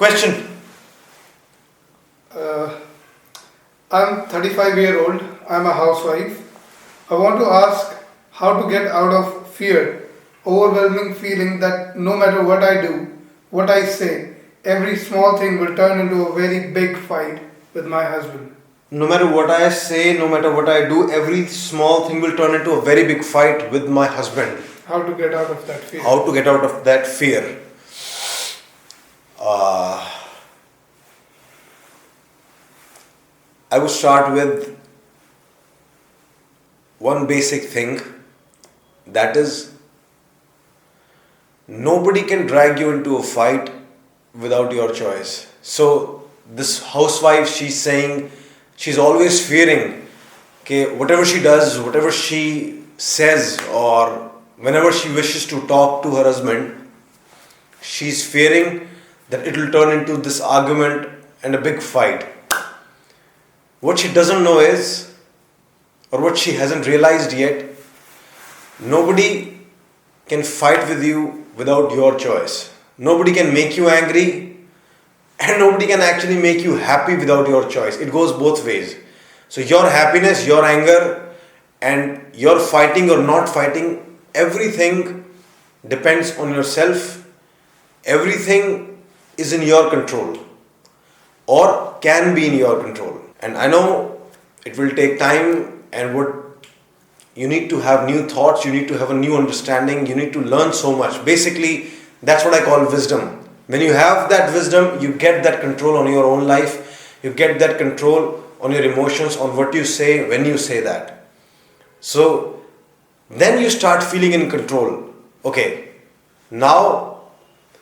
Question. Uh, I'm 35-year-old. I'm a housewife. I want to ask how to get out of fear, overwhelming feeling that no matter what I do, what I say, every small thing will turn into a very big fight with my husband. No matter what I say, no matter what I do, every small thing will turn into a very big fight with my husband. How to get out of that fear? How to get out of that fear? I would start with one basic thing, that is, nobody can drag you into a fight without your choice. So this housewife, she's saying, she's always fearing, okay, whatever she does, whatever she says, or whenever she wishes to talk to her husband, she's fearing that it will turn into this argument and a big fight. What she doesn't know is, or what she hasn't realized yet, nobody can fight with you without your choice. Nobody can make you angry, and nobody can actually make you happy without your choice. It goes both ways. So your happiness, your anger, and your fighting or not fighting, everything depends on yourself. Everything is in your control, or can be in your control. And I know it will take time, and you need to have new thoughts, you need to have a new understanding, you need to learn so much. Basically, that's what I call wisdom. When you have that wisdom, you get that control on your own life, you get that control on your emotions, on what you say, when you say that. So then you start feeling in control. Okay, now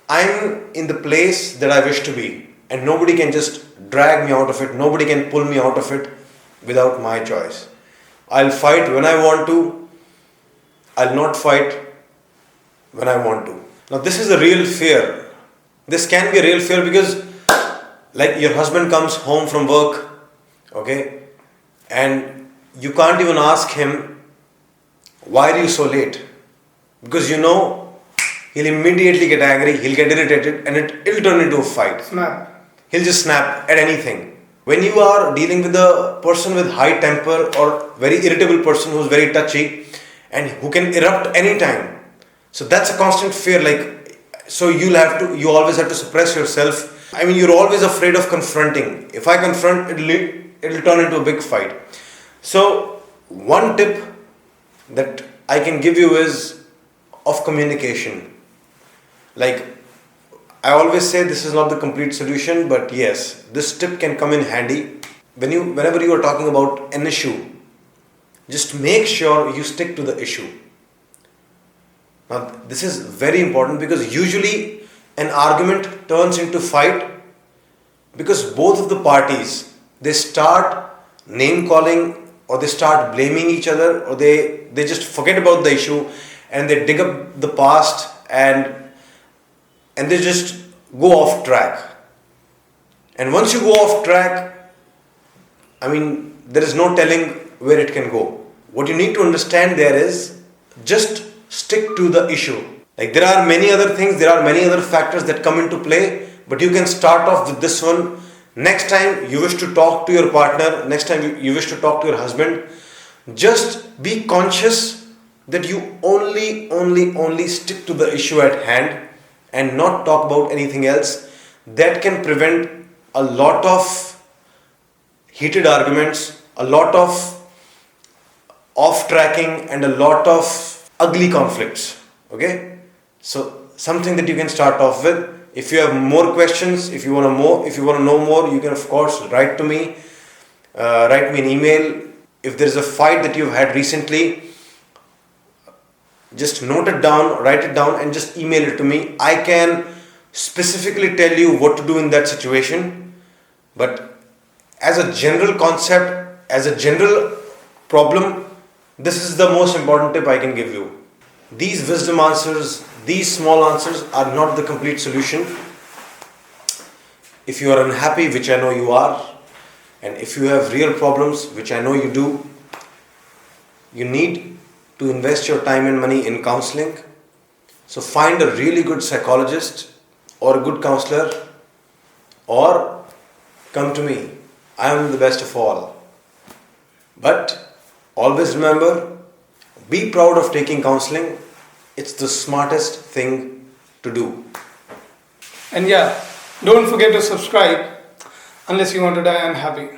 I'm in the place that I wish to be, and nobody can just drag me out of it, nobody can pull me out of it without my choice. I'll fight when I want to, I'll not fight when I want to. Now this is a real fear. This can be a real fear because like your husband comes home from work, okay, and you can't even ask him, why are you so late? Because you know he'll immediately get angry, he'll get irritated, and it'll turn into a fight. Snap. He'll just snap at anything. When you are dealing with a person with high temper or very irritable person who's very touchy and who can erupt anytime, so that's a constant fear. So you always have to suppress yourself. I mean, you're always afraid of confronting. If I confront, it'll turn into a big fight. So one tip that I can give you is of communication. Like, I always say this is not the complete solution, but yes, this tip can come in handy. Whenever you are talking about an issue, just make sure you stick to the issue. Now, this is very important because usually an argument turns into fight because both of the parties, they start name calling, or they start blaming each other, or they just forget about the issue and they dig up the past and they just go off track. And once you go off track, I mean, there is no telling where it can go. What you need to understand there is just stick to the issue. Like, there are many other things, there are many other factors that come into play, but you can start off with this one. Next time you wish to talk to your partner, next time you wish to talk to your husband, just be conscious that you only stick to the issue at hand and not talk about anything else. That can prevent a lot of heated arguments, a lot of off-tracking, and a lot of ugly conflicts. Okay? So something that you can start off with. If you have more questions, if you want to know more, you can of course write to me. Write me an email. If there is a fight that you've had recently, just note it down, write it down, and just email it to me. I can specifically tell you what to do in that situation. But as a general concept, as a general problem, this is the most important tip I can give you. These wisdom answers, these small answers are not the complete solution. If you are unhappy, which I know you are, and if you have real problems, which I know you do, you need to invest your time and money in counseling. So find a really good psychologist or a good counselor or come to me. I am the best of all. But always remember, be proud of taking counseling. It's the smartest thing to do. And yeah, don't forget to subscribe unless you want to die unhappy.